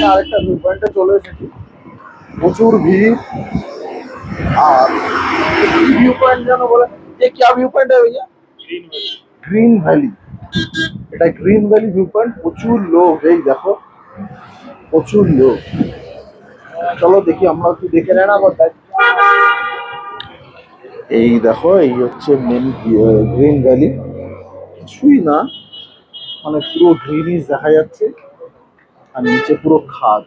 এখানে আরেকটা ভিউ পয়েন্টে চলে এসেছি, প্রচুর ভিড়। আর ভিউ পয়েন্ট যেন বলে যে কি ভিউ পয়েন্ট ভাইয়া, গ্রিন ভ্যালি। এটা গ্রিন ভ্যালি ভিউ পয়েন্ট, প্রচুর লোক, এই দেখো প্রচুর লোক। চলো দেখি, আমরা একটু দেখে নেন আবার। এই দেখো, এই হচ্ছে মেন গ্রিন ভ্যালি, কিছুই না, মানে পুরো গ্রিনিশ দেখা যাচ্ছে, আর নিচে পুরো খাদ।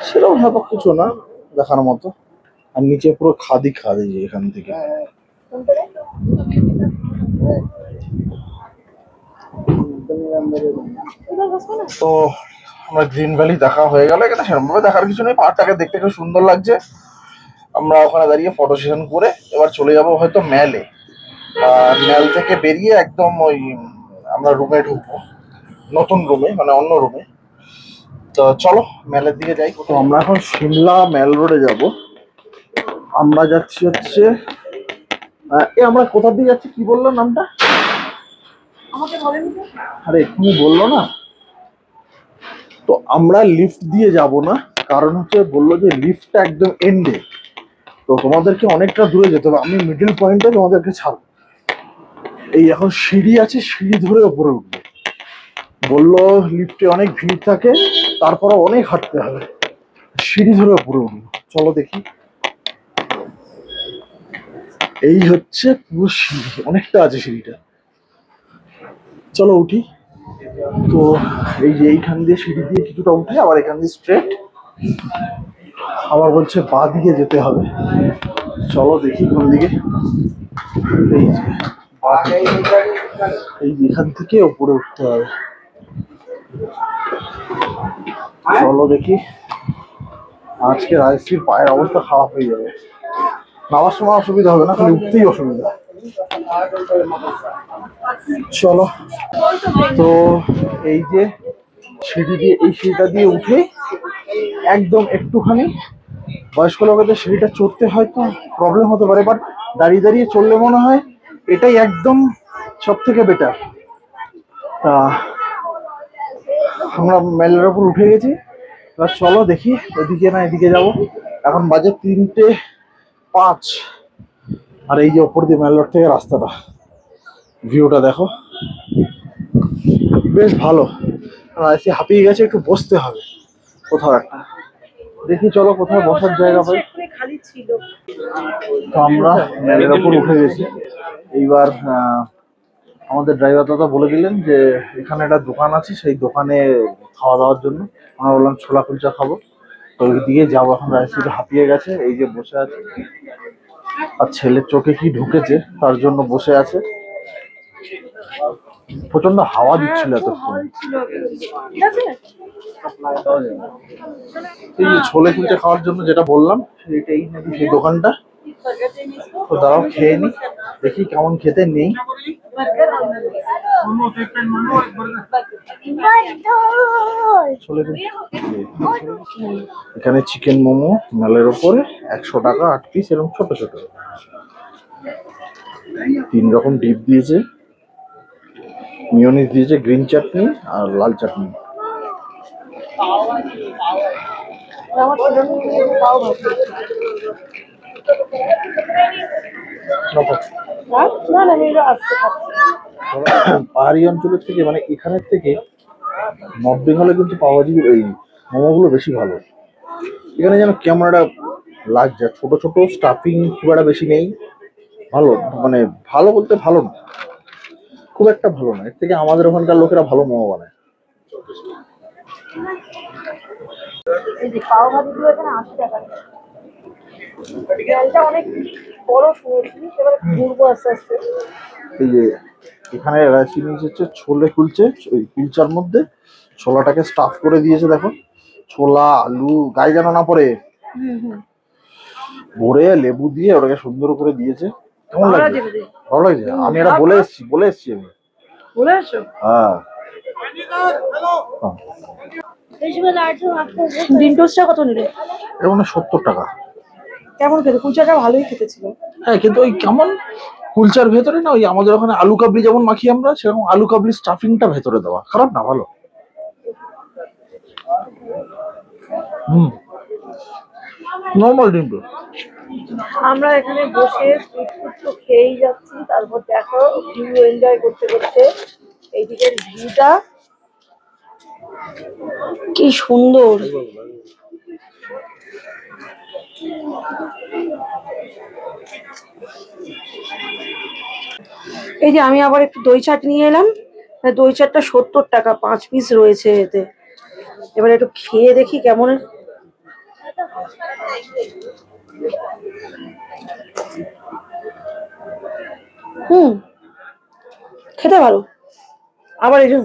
সেরকম ব্যাপার কিছু না দেখার মতো, আর নিচে পুরো খাদি খাদ। এই যে এখান থেকে তো আমরা গ্রিন ভ্যালি দেখা হয়ে গেল। এখানে সেরকম ভাবে দেখার কিছু নেই, পাহাড়টাকে দেখতে খুব সুন্দর লাগছে। আমরা ওখানে দাঁড়িয়ে ফটো সেশন করে এবার চলে যাব হয়তো ম্যালে। ম্যাল থেকে বেরিয়ে একদম ওই আমরা রুমে ঢুকবো, নতুন রুমে, মানে অন্য রুমে। তো চলো ম্যালের দিকে যাই। তো আমরা এখন সিমলা ম্যাল রোডে যাব। আমরা যাচ্ছি হচ্ছে আমরা কোথার দিকে যাচ্ছি, কি বললো নামটা? আরে এক্ষুনি বললো না। তো আমরা লিফট দিয়ে যাব না, কারণ হচ্ছে বললো যে লিফটটা একদম এন্ডে, তো তোমাদেরকে অনেকটা দূরে যেতে হবে। আমি মিডল পয়েন্টে তোমাদেরকে ছাড়বো। এই এখন সিঁড়ি আছে, সিঁড়ি ধরে ওপরে উঠবে বললো। লিফটে অনেক ভিড় থাকে, তারপরে অনেক হাঁটতে হবে, সিঁড়ি ধরে ওপরে উঠবো। চলো দেখি। এই হচ্ছে পুরো সিঁড়ি, অনেকটা আছে সিঁড়িটা। চলো উঠি। তো এই যে এইখান দিয়ে সিঁড়ি দিয়ে কিছুটা উঠে আবার এখান দিয়ে স্ট্রেট, আবার বলছে বাঁ দিকে যেতে হবে। চলো দেখি কোন দিকে। এই যে এই এখান থেকে উপরে উঠতে হবে। চলো দেখি। আজকে রাজশ্রীর পায়ের অবস্থা খারাপ হয়ে যাবে, নামার সময় অসুবিধা হবে না, খালি উঠতেই অসুবিধা। চলো। তো এই যে সিঁড়ি দিয়ে, এই সিঁড়িটা দিয়ে উঠে একদম একটুখানি বয়স্ক লোকেদের সিঁড়িটা চড়তে হয়তো প্রবলেম হতে পারে, বাট দাঁড়িয়ে দাঁড়িয়ে চললে মনে হয় এটাই একদম সব থেকে বেটার। আমরা মেলের ওপর উঠে গেছি, এবার চলো দেখি ওইদিকে না এদিকে যাবো। এখন বাজে 3:05, আর এই যে ওপর দিয়ে মেল রোড থেকে রাস্তাটা, ভিউটা দেখো, বেশ ভালো। এসে হাঁপিয়ে গেছে, একটু বসতে হবে কোথাও একটা। দেখি চলো কোথাও বসার জায়গা পাই। তো আমরা মেলের ওপর উঠে গেছি। এইবার আমাদের ড্রাইভার দাদা বলে দিলেন যে এখানে একটা দোকান আছে, সেই দোকানে খাওয়া দাওয়ার জন্য। আমরা বললাম ছোলা কুলচা খাবো, তো ওই দিকে যাবো। এখন রাইসিটা হাঁপিয়ে গেছে, এই যে বসে আছে, আর ছেলের চোখে কি ঢুকেছে তার জন্য বসে আছে। প্রচন্ড হাওয়া দিচ্ছিল এতক্ষণ। এই যে ছোলে কুলচা খাওয়ার জন্য যেটা বললাম, সেইটাই নাকি সেই দোকানটা। তো দাঁড়াও খেয়ে নি, দেখি কেমন খেতে। নেই এখানে চিকেন মোমো মেলের ওপরে 100 টাকা 8 পিস, এরকম ছোট ছোট 3 রকম ডিপ দিয়েছে, মিয়োনিজ দিয়েছে, গ্রিন চাটনি আর লাল চাটনি। পাহাড়ি অঞ্চলের থেকে, মানে এখানের থেকে নর্থ বেঙ্গলে কিন্তু পাওয়াজির এই মোমোগুলো বেশি ভালো। এখানে যেন কেমন একটা লাগছে, ছোট ছোট, স্টাফিং খুব একটা বেশি নেই। ভালো, মানে ভালো বলতে ভালো না, খুব একটা ভালো না। এর থেকে আমাদের ওখানকার লোকেরা ভালো মোমো বানায়। এই যে এখানে রেসিপি হচ্ছে ছোলে কুলচে, ওই কুলচার মধ্যে ছোলাটাকে স্টাফ করে দিয়েছে। দেখো, ছোলা, আলু, গায়ে যেন না পড়ে, ভরে লেবু দিয়ে ওটাকে সুন্দর করে দিয়েছে। কেমন লাগছে? ভালো লাগছে। আমি এটা বলে এসছি আমি। হ্যাঁ, ডিম টোস্টটা কত নিলে? এটা মানে 70 টাকা। কেমন খেতে? কুলচাটা ভালোই খেতে ছিল। হ্যাঁ, কিন্তু ওই কেমন কুলচার ভেতরে না ওই আমাদের ওখানে আলু কাবলি যেমন মাখি আমরা, সেরকম আলু কাবলি স্টাফিংটা ভেতরে দেওয়া। খারাপ না, ভালো। নর্মাল ডিম্পল। আমরা এখানে বসে স্ট্রিট ফুড তো খেয়েই যাচ্ছি, তারপর দেখো ভিউ এনজয় করতে করতে এইদিকের ভিউটা কি সুন্দর। এই যে আমি আবার একটু দই চাট নিয়ে এলাম। দই চাটটা 70 টাকা, 5 পিস রয়েছে এতে। এবার একটু খেয়ে দেখি কেমন। খেতে ভালো। আবার এই যে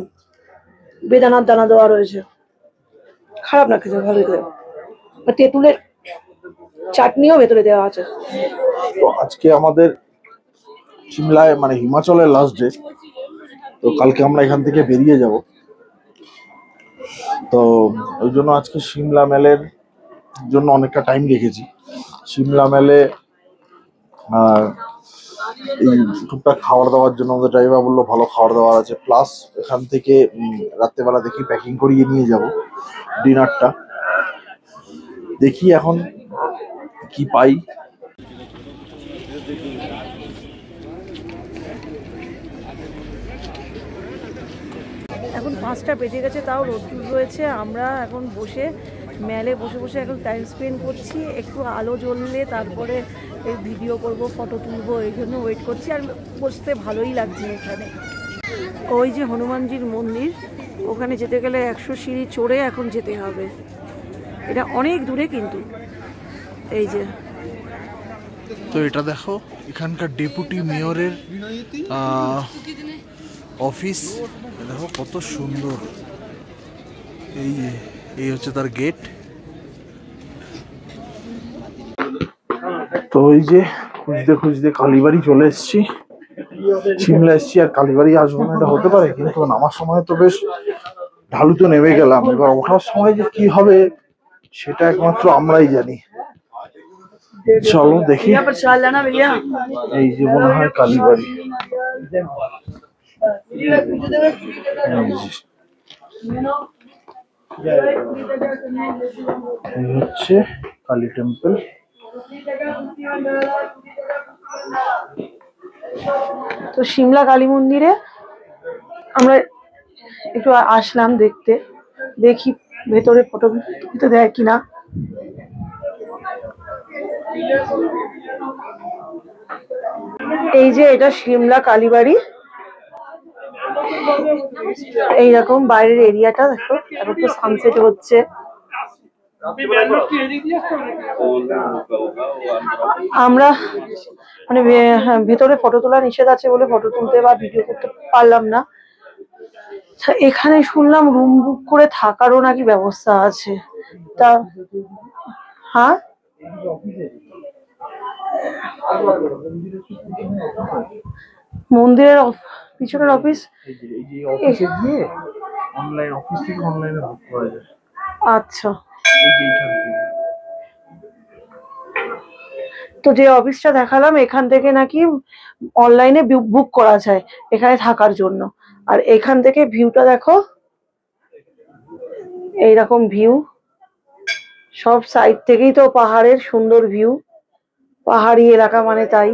বেদানার দানা দেওয়া রয়েছে, খারাপ না খেতে, ভালো খেতে। তেঁতুলের চাটনিও ভেতরে দেওয়া আছে। তো আজকে আমাদের সিমলায় মানে হিমাচলের লাস্ট ডে, তো কালকে আমরা এখান থেকে বেরিয়ে যাব। তো ওই জন্য আজকে সিমলা মেলের জন্য অনেকটা টাইম রেখেছি। সিমলা মেলে এই টুকটাক খাবার দাবার জন্য আমাদের ড্রাইভার বললো ভালো খাবার দাবার আছে, প্লাস এখান থেকে রাত্রেবেলা দেখি প্যাকিং করিয়ে নিয়ে যাব ডিনারটা। দেখি এখন কি পাই। এখন 5টা বেজে গেছে, তাও রোদ্দুর রয়েছে। আমরা এখন বসে মেলে বসে বসে এখন টাইম স্পেন্ড করছি। একটু আলো জ্বললে তারপরে এই ভিডিও করব, ফটো তুলবো, এই জন্য ওয়েট করছি। আর বসতে ভালোই লাগছে এখানে। ওই যে হনুমানজির মন্দির, ওখানে যেতে গেলে 100 সিঁড়ি চড়ে এখন যেতে হবে। এটা অনেক দূরে কিন্তু। এই যে তো এটা দেখো এখানকার ডেপুটি মেয়রের অফিস, দেখো কত সুন্দর। এই হচ্ছে তার গেট। তো এই যে খুঁজতে খুঁজতে কালীবাড়ি চলে এসেছি, সিমলা এসেছি। আর কালীবাড়ি আসবো না এটা হতে পারে, কিন্তু নামার সময় তো বেশ ঢালুতে নেমে গেলাম। এবার ওঠার সময় যে কি হবে সেটা একমাত্র আমরাই জানি। চলো দেখি। এই যে মনে হয় কালীবাড়ি, এই হচ্ছে কালী টেম্পল। তো সিমলা কালী মন্দিরে আমরা একটু আসলাম দেখতে, দেখি ভেতরে ফটো তুলতে দেয় কিনা। এই যে এটা সিমলা কালীবাড়ি। এইরকম বাইরের এরিয়াটা দেখো, এখন তো সানসেট হচ্ছে। আমরা মানে ভেতরে ফটো তোলা নিষেধ আছে বলে ফটো তুলতে বা ভিডিও করতে পারলাম না। এখানে শুনলাম রুম বুক করে থাকারও নাকি ব্যবস্থা আছে। তা হ্যাঁ, মন্দিরের পিছনের অফিস। আচ্ছা, তো যে অফিসটা দেখালাম এখান থেকে নাকি অনলাইনে বুক করা যায় এখানে থাকার জন্য। আর এখান থেকে ভিউটা দেখো, এইরকম ভিউ। সব সাইড থেকেই তো পাহাড়ের সুন্দর ভিউ, পাহাড়ি এলাকা মানে তাই।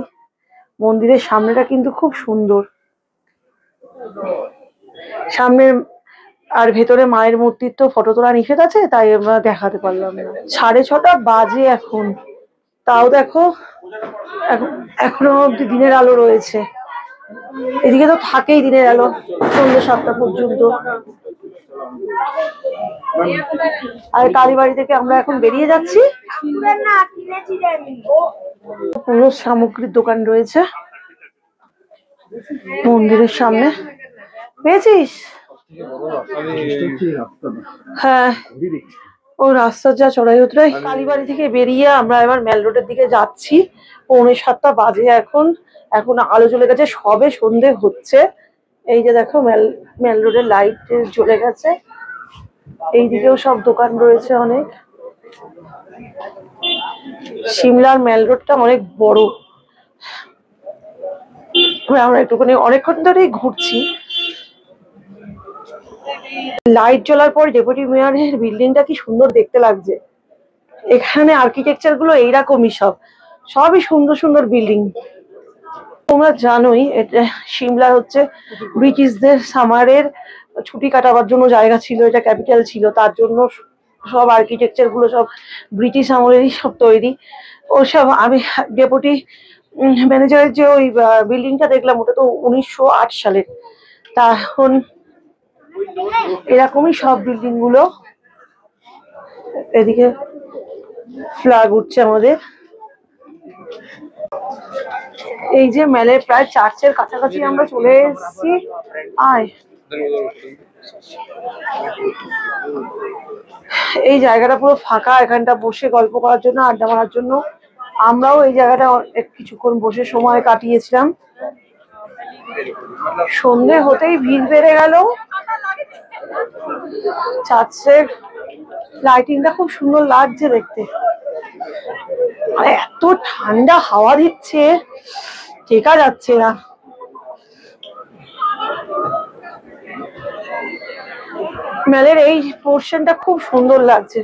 মন্দিরের সামনেটা কিন্তু খুব সুন্দর, সামনে। আর ভেতরে মায়ের মূর্তির তো ফটো তোলা নিষেধ আছে, তাই আমরা দেখাতে পারলাম না। 6:30 বাজে এখন, তাও দেখো এখনো অব্দি দিনের আলো রয়েছে। এদিকে তো থাকেই দিনের আলো সন্ধ্যে 7টা পর্যন্ত। আর কালীবাড়ি থেকে আমরা এখন বেরিয়ে যাচ্ছি। পুরো সামগ্রীর দোকান রয়েছে মন্দিরের সামনে। পেয়েছিস? হ্যাঁ, ও রাস্তার যা চড়াই উতরাই। কালীবাড়ি থেকে বেরিয়ে আমরা এবার মেল রোডের দিকে যাচ্ছি। 6:45 বাজে এখন, এখন আলো জ্বলে গেছে, সবে সন্ধে হচ্ছে। এই যে দেখো মেল রোডের লাইট জ্বলে গেছে। এইদিকেও সব দোকান রয়েছে অনেক। সিমলার মেল রোডটা অনেক বড়। আমরা একটুখানি অনেকক্ষণ ধরেই ঘুরছি। লাইট জ্বলার পর ডেপুটি মেয়রের বিল্ডিংটা কি সুন্দর দেখতে লাগছে। এখানে আর্কিটেকচার গুলো এইরকমই, সবই সুন্দর সুন্দর বিল্ডিং। তোমরা জানোই এটা সিমলা হচ্ছে ব্রিটিশদের সামারের ছুটি কাটাবার জন্য জায়গা ছিল, এটা ক্যাপিটাল ছিল, তার জন্য সব আর্কিটেকচার গুলো সব ব্রিটিশ আমলেরই সব তৈরি। ওসব আমি ডেপুটি ম্যানেজারের যে ওই বিল্ডিংটা দেখলাম, ওটা তো 1908 সালের। তা এখন এরকমই সব বিল্ডিং গুলো। এদিকে ফ্ল্যাগ উঠছে আমাদের। এই যে মেলের প্রায় চার্চের কাছাকাছি আমরা চলে এসেছি। আয়, এই জায়গাটা পুরো ফাঁকা, এখানটা বসে গল্প করার জন্য, আড্ডা মারার জন্য। আমরাও এই জায়গাটা কিছুক্ষণ বসে সময় কাটিয়েছিলাম। সন্ধে হতেই ভিড় বেড়ে গেল। চার্চের লাইটিংটা খুব সুন্দর লাগছে দেখতে। আর এত ঠান্ডা হাওয়া দিচ্ছে, টেকা যাচ্ছে না। মেলের এই পোর্শনটা খুব সুন্দর লাগছে।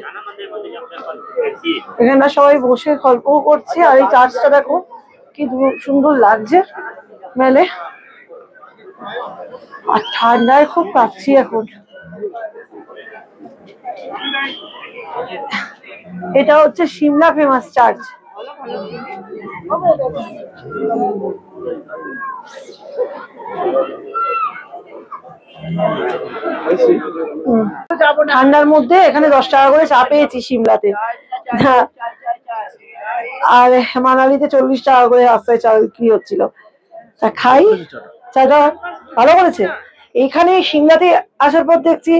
এখানটা সবাই বসে গল্পও করছে, আর এই চার্চটা দেখো কি সুন্দর লাগছে মেলে। আর ঠান্ডায় খুব কাঁপছি এখন। এটা হচ্ছে সিমলা ফেমাস চার্চ। ঠান্ডার মধ্যে এখানে 10 টাকা করে চা পেয়েছি সিমলাতে, আর মানালিতে 40 টাকা করে রাস্তায় চা বিক্রি হচ্ছিল। তা খাই, চাটা ভালো করেছে। এখানে সিমলাতে আসার পর দেখছি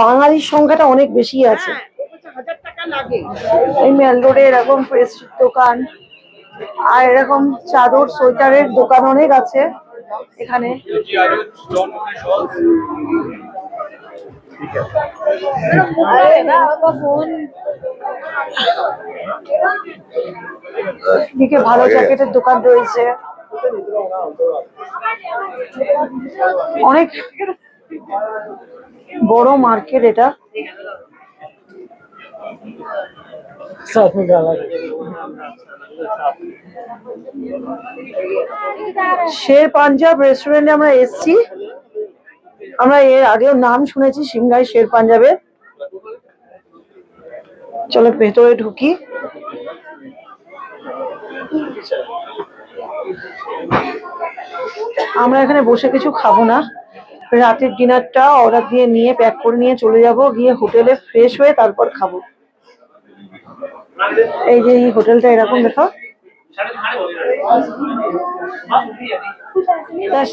বাঙালির সংখ্যাটা অনেক বেশি আছে। এই মেল রোডে এরকম প্রেস দোকান আর এরকম চাদর সোয়েটারের দোকান অনেক আছে এখানে। এদিকে ভালো জ্যাকেটের দোকান রয়েছে অনেক বড় মার্কেট এটা। শের পাঞ্জাব রেস্টুরেন্টে আমরা এসেছি। আমরা এর আগেও নাম শুনেছি সিমলায় শের পাঞ্জাবের। চলো ভেতরে ঢুকি। আমরা এখানে বসে কিছু খাবো না, রাতের ডিনারটা অর্ডার দিয়ে নিয়ে প্যাক করে নিয়ে চলে যাব, গিয়ে হোটেলে ফ্রেশ হয়ে তারপর খাবো। এই যে এই হোটেলটা এরকম দেখো।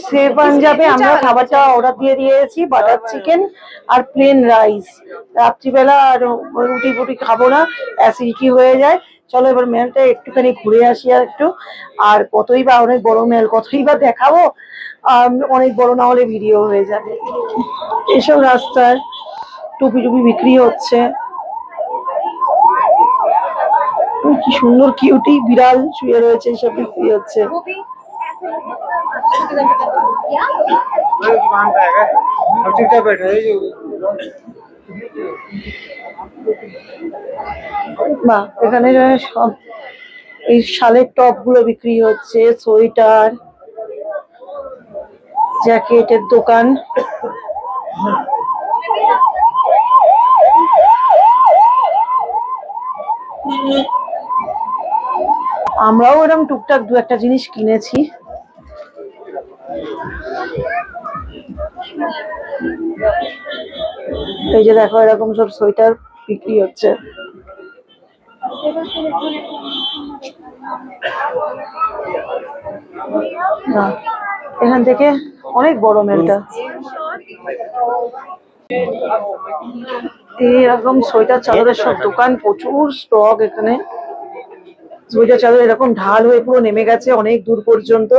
শের পাঞ্জাবে আমরা খাবারটা অর্ডার দিয়ে দিয়েছি, বাটার চিকেন আর প্লেন রাইস। রাত্রিবেলা আর রুটি ফুটি খাবো না, অ্যাসিডিটি হয়ে যায়। চলো এবার মেলটা একটুখানি ঘুরে আসি আর একটু। আর কতই বা অনেক বড় মেল, কতই বা দেখাবো, অনেক বড় না হলে ভিডিও হয়ে যাবে। এসব রাস্তার টুপি টুপি বিক্রি হচ্ছে। কি সুন্দর কিউটি বিড়াল শুয়ে রয়েছে, সব বিক্রি হচ্ছে। বাহ, এখানে সব এই শালের টপ গুলো বিক্রি হচ্ছে, সোয়েটার জ্যাকেটের দোকান। আমরাও এরকম টুকটাক দু একটা জিনিস কিনেছি। এই যে দেখো এরকম সব সোয়েটার বিক্রি হচ্ছে। এখান থেকে অনেক বড় মেলটা। এইরকম সোয়েটার চাদরের সব দোকান, প্রচুর স্টক এখানে। সোয়েটার চাদর এরকম ঢাল হয়ে পুরো নেমে গেছে অনেক দূর পর্যন্ত।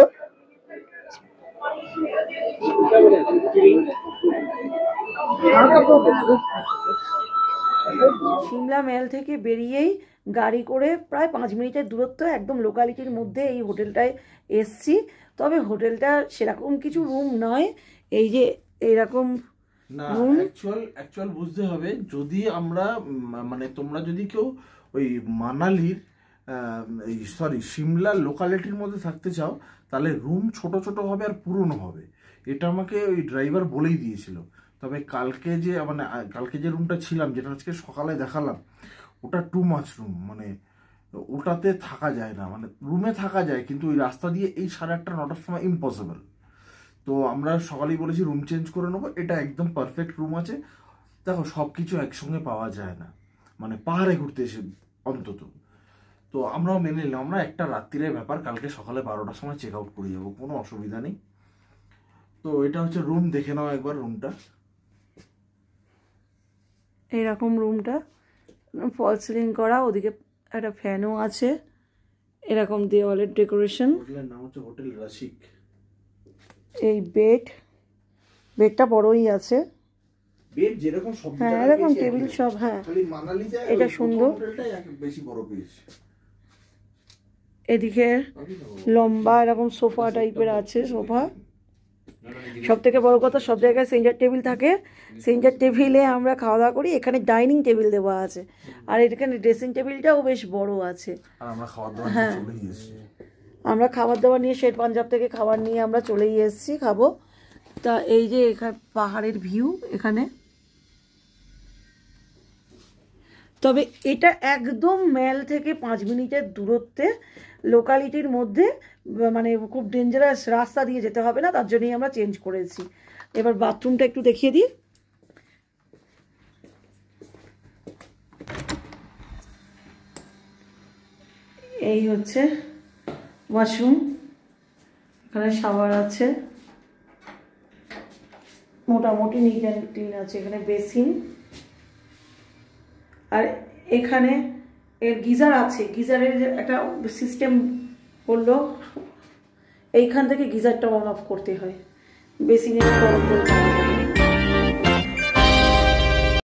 সিমলা ম্যাল থেকে বেরিয়েই গাড়ি করে প্রায় 5 মিনিটের দূরত্ব, একদম লোকালিটির মধ্যে এই হোটেলটায় এসছি। তবে হোটেলটা সেরকম কিছু রুম নয়, এই যে এইরকম না, রুম। অ্যাকচুয়াল বুঝতে হবে, যদি আমরা মানে তোমরা যদি কেউ ওই মানালির সিমলা লোকালিটির মধ্যে থাকতে চাও, তাহলে রুম ছোট ছোট হবে আর পুরনো হবে। এটা আমাকে ওই ড্রাইভার বলেই দিয়েছিল। তবে কালকে যে রুমটা ছিলাম, যেটা আজকে সকালে দেখালাম, ওটা টু মাচ রুম, মানে ওটাতে থাকা যায় না। মানে রুমে থাকা যায়, কিন্তু ওই রাস্তা দিয়ে এই 8:30 9টার সময় ইম্পসিবল। তো আমরা সকালেই বলেছি রুম চেঞ্জ করে নেবো। এটা একদম পারফেক্ট রুম আছে। দেখো, সব কিছু একসঙ্গে পাওয়া যায় না, মানে পাহাড়ে ঘুরতে এসে অন্তত। তো আমরাও মেনে নিলাম, আমরা একটা রাত্রিরের ব্যাপার, কালকে সকালে 12টার সময় চেক আউট করে যাবো, কোনো অসুবিধা নেই। তো এটা হচ্ছে রুম, দেখে নাও একবার রুমটা। এইরকম রুমটা ফল সিলিং করা, ওদিকে একটা ফ্যানও আছে, এরকম দেওয়ালের ডেকোরেশন। হোটেলের নাম হচ্ছে হোটেল রসিক। এই বেডটা বড়ই আছে, বেড যেরকম সব হ্যাঁ জায়গায় এরকম পেয়েছি টেবিল একই। সব, হ্যাঁ খালি মানালিতে এটা ওই সুন্দর। প্রথম হোটেলটাই বেশি বড় পেয়েছি। এদিকে লম্বা এরকম সোফা টাইপের আছে, সোফা। সব থেকে বড় কথা, সব জায়গায় সেন্টার টেবিল থাকে, সেন্টার টেবিলে আমরা খাওয়া দাওয়া করি। এখানে ডাইনিং টেবিল দেওয়া আছে, আর এখানে ড্রেসিং টেবিলটাও বেশ বড় আছে। আর আমরা খাওয়া দাওয়া হ্যাঁ। চলে গিয়েছি। আমরা খাবার দাবার নিয়ে, শের পাঞ্জাব থেকে খাবার নিয়ে আমরা চলেই এসেছি খাবো। তা এই যে এখানে পাহাড়ের ভিউ এখানে। তবে এটা একদম ম্যাল থেকে 5 মিনিটের দূরত্বে, লোকালিটির মধ্যে, মানে খুব ডেঞ্জারাস রাস্তা দিয়ে যেতে হবে না, তার জন্যই আমরা চেঞ্জ করেছি। এবার বাথরুমটা একটু দেখিয়ে দিই। এই হচ্ছে ওয়াশরুম, এখানে শাওয়ার আছে, মোটামুটি নিট অ্যান্ড ক্লিন আছে। এখানে বেসিন, আর এখানে এর গিজার আছে। গিজারের একটা সিস্টেম করলো, এইখান থেকে গিজারটা অন অফ করতে হয়, বেসিনের গরম জল পাওয়া যাবে।